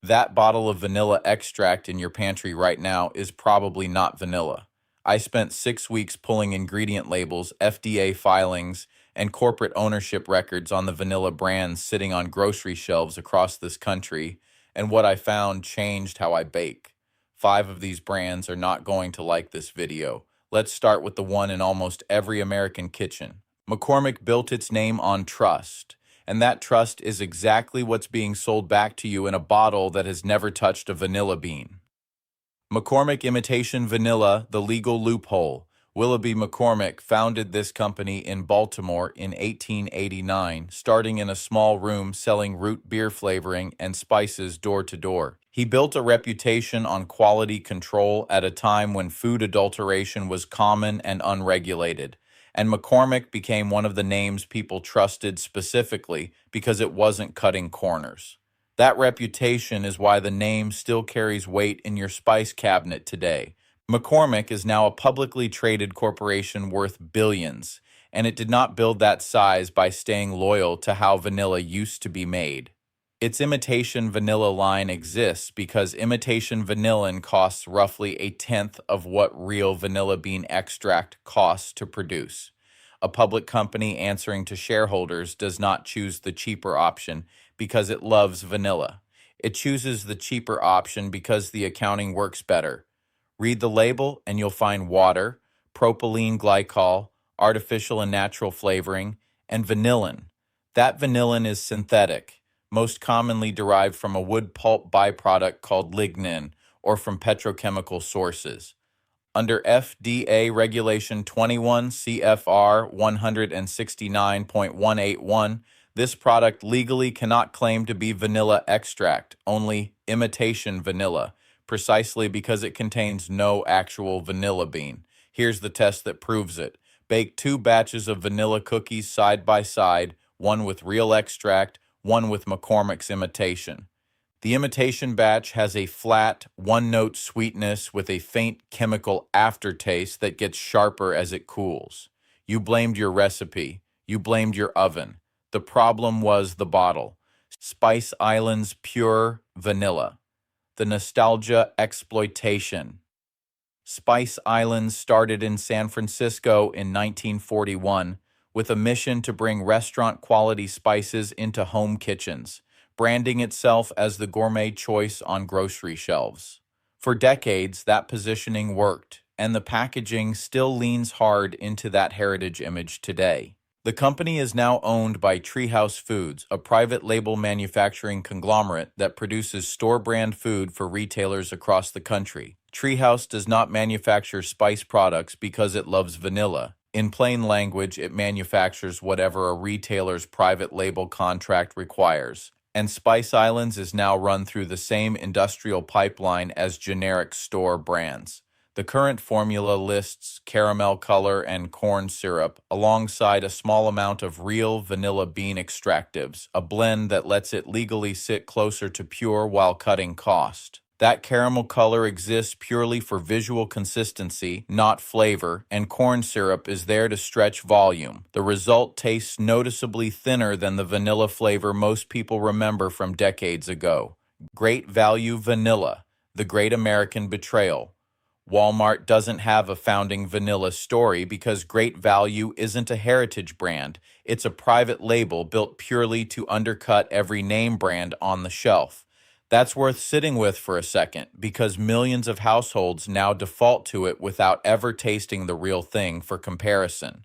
That bottle of vanilla extract in your pantry right now is probably not vanilla. I spent 6 weeks pulling ingredient labels, FDA filings, and corporate ownership records on the vanilla brands sitting on grocery shelves across this country, and what I found changed how I bake. 5 of these brands are not going to like this video. Let's start with the one in almost every American kitchen. McCormick built its name on trust. And that trust is exactly what's being sold back to you in a bottle that has never touched a vanilla bean. McCormick Imitation Vanilla, the legal loophole. Willoughby McCormick founded this company in Baltimore in 1889, starting in a small room selling root beer flavoring and spices door to door. He built a reputation on quality control at a time when food adulteration was common and unregulated. And McCormick became one of the names people trusted specifically because it wasn't cutting corners. That reputation is why the name still carries weight in your spice cabinet today. McCormick is now a publicly traded corporation worth billions, and it did not build that size by staying loyal to how vanilla used to be made. Its imitation vanilla line exists because imitation vanillin costs roughly a tenth of what real vanilla bean extract costs to produce. A public company answering to shareholders does not choose the cheaper option because it loves vanilla. It chooses the cheaper option because the accounting works better. Read the label and you'll find water, propylene glycol, artificial and natural flavoring, and vanillin. That vanillin is synthetic, most commonly derived from a wood pulp byproduct called lignin or from petrochemical sources. Under FDA Regulation 21 CFR 169.181, this product legally cannot claim to be vanilla extract, only imitation vanilla, precisely because it contains no actual vanilla bean. Here's the test that proves it. Bake 2 batches of vanilla cookies side by side, one with real extract, one with McCormick's imitation. The imitation batch has a flat, one-note sweetness with a faint chemical aftertaste that gets sharper as it cools. You blamed your recipe. You blamed your oven. The problem was the bottle. Spice Island's pure vanilla. The nostalgia exploitation. Spice Islands started in San Francisco in 1941 with a mission to bring restaurant-quality spices into home kitchens, branding itself as the gourmet choice on grocery shelves. For decades, that positioning worked, and the packaging still leans hard into that heritage image today. The company is now owned by Treehouse Foods, a private label manufacturing conglomerate that produces store-brand food for retailers across the country. Treehouse does not manufacture spice products because it loves vanilla. In plain language, it manufactures whatever a retailer's private label contract requires. And Spice Islands is now run through the same industrial pipeline as generic store brands. The current formula lists caramel color and corn syrup alongside a small amount of real vanilla bean extractives, a blend that lets it legally sit closer to pure while cutting cost. That caramel color exists purely for visual consistency, not flavor, and corn syrup is there to stretch volume. The result tastes noticeably thinner than the vanilla flavor most people remember from decades ago. Great Value Vanilla, the Great American Betrayal. Walmart doesn't have a founding vanilla story because Great Value isn't a heritage brand. It's a private label built purely to undercut every name brand on the shelf. That's worth sitting with for a second because millions of households now default to it without ever tasting the real thing for comparison.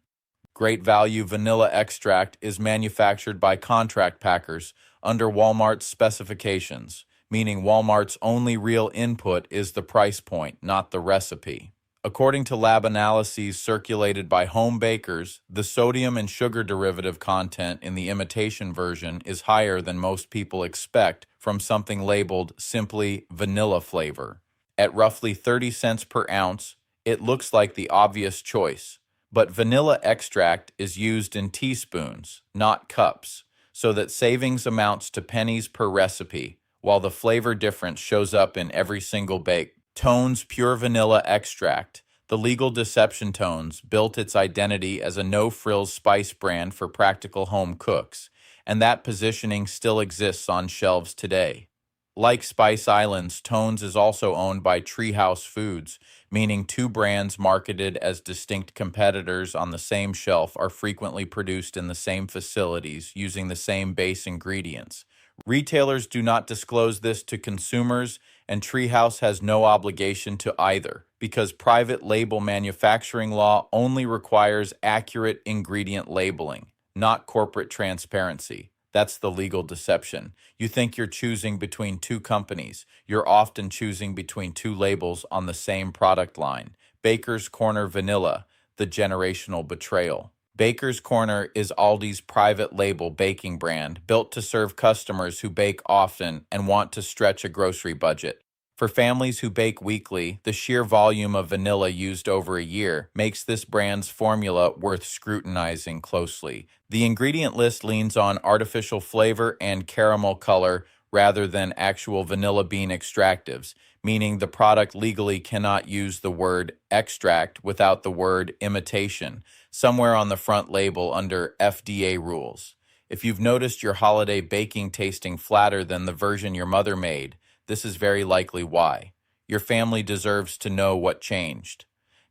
Great Value Vanilla Extract is manufactured by contract packers under Walmart's specifications, meaning Walmart's only real input is the price point, not the recipe. According to lab analyses circulated by home bakers, the sodium and sugar derivative content in the imitation version is higher than most people expect from something labeled simply vanilla flavor. At roughly 30 cents per ounce, it looks like the obvious choice, but vanilla extract is used in teaspoons, not cups, so that savings amounts to pennies per recipe, while the flavor difference shows up in every single bake. Tone's Pure Vanilla Extract, the legal deception Tones, built its identity as a no-frills spice brand for practical home cooks, and that positioning still exists on shelves today. Like Spice Islands, Tones is also owned by Treehouse Foods, meaning two brands marketed as distinct competitors on the same shelf are frequently produced in the same facilities using the same base ingredients. Retailers do not disclose this to consumers, and Treehouse has no obligation to either, because private label manufacturing law only requires accurate ingredient labeling, not corporate transparency. That's the legal deception. You think you're choosing between two companies. You're often choosing between two labels on the same product line. Baker's Corner Vanilla, the generational betrayal. Baker's Corner is Aldi's private label baking brand built to serve customers who bake often and want to stretch a grocery budget. For families who bake weekly, the sheer volume of vanilla used over a year makes this brand's formula worth scrutinizing closely. The ingredient list leans on artificial flavor and caramel color rather than actual vanilla bean extractives, meaning the product legally cannot use the word extract without the word imitation, somewhere on the front label under FDA rules. If you've noticed your holiday baking tasting flatter than the version your mother made, this is very likely why. Your family deserves to know what changed.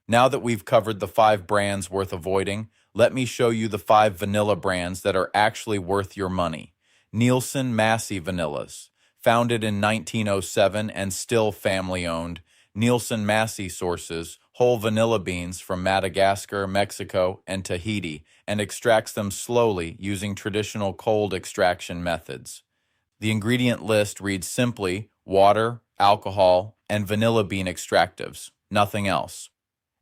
Now that we've covered the 5 brands worth avoiding, let me show you the 5 vanilla brands that are actually worth your money. Nielsen Massey Vanillas. Founded in 1907 and still family-owned, Nielsen Massey sources whole vanilla beans from Madagascar, Mexico, and Tahiti and extracts them slowly using traditional cold extraction methods. The ingredient list reads simply water, alcohol, and vanilla bean extractives, nothing else.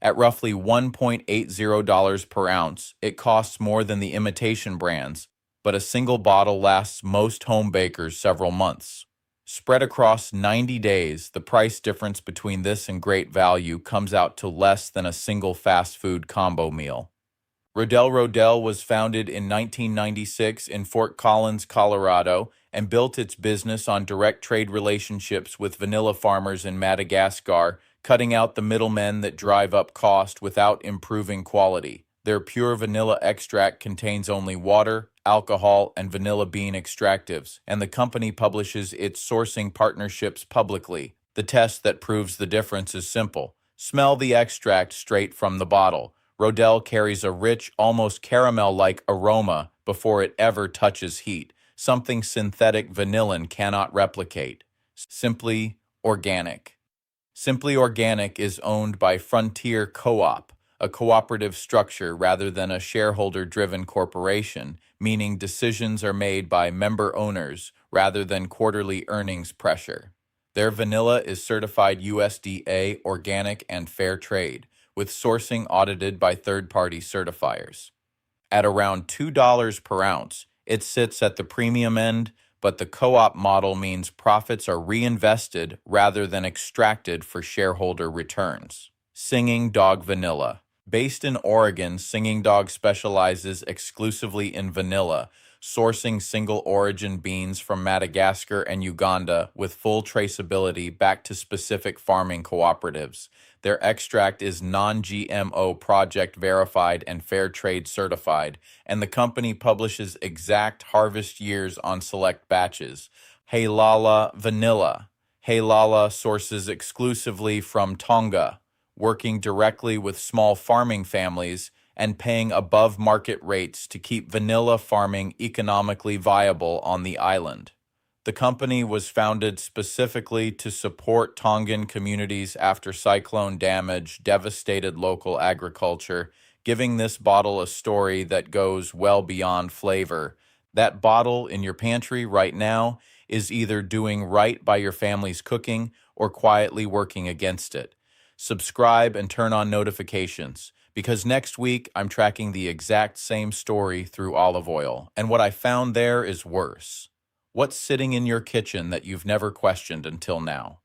At roughly $1.80 per ounce, it costs more than the imitation brands, but a single bottle lasts most home bakers several months. Spread across 90 days, the price difference between this and great value comes out to less than a single fast food combo meal. Rodell was founded in 1996 in Fort Collins, Colorado, and built its business on direct trade relationships with vanilla farmers in Madagascar, cutting out the middlemen that drive up cost without improving quality. Their pure vanilla extract contains only water, alcohol, and vanilla bean extractives, and the company publishes its sourcing partnerships publicly. The test that proves the difference is simple. Smell the extract straight from the bottle. Rodell carries a rich, almost caramel-like aroma before it ever touches heat, something synthetic vanillin cannot replicate. Simply Organic. Simply Organic is owned by Frontier Co-op, a cooperative structure rather than a shareholder-driven corporation, meaning decisions are made by member owners rather than quarterly earnings pressure. Their vanilla is certified USDA organic and fair trade, with sourcing audited by third-party certifiers. At around $2 per ounce, it sits at the premium end, but the co-op model means profits are reinvested rather than extracted for shareholder returns. Singing Dog Vanilla. Based in Oregon, Singing Dog specializes exclusively in vanilla, sourcing single-origin beans from Madagascar and Uganda with full traceability back to specific farming cooperatives. Their extract is non-GMO project verified and fair trade certified, and the company publishes exact harvest years on select batches. Hey Lala Vanilla. Hey Lala sources exclusively from Tonga, working directly with small farming families and paying above market rates to keep vanilla farming economically viable on the island. The company was founded specifically to support Tongan communities after cyclone damage devastated local agriculture, giving this bottle a story that goes well beyond flavor. That bottle in your pantry right now is either doing right by your family's cooking or quietly working against it. Subscribe and turn on notifications, because next week I'm tracking the exact same story through olive oil, and what I found there is worse. What's sitting in your kitchen that you've never questioned until now?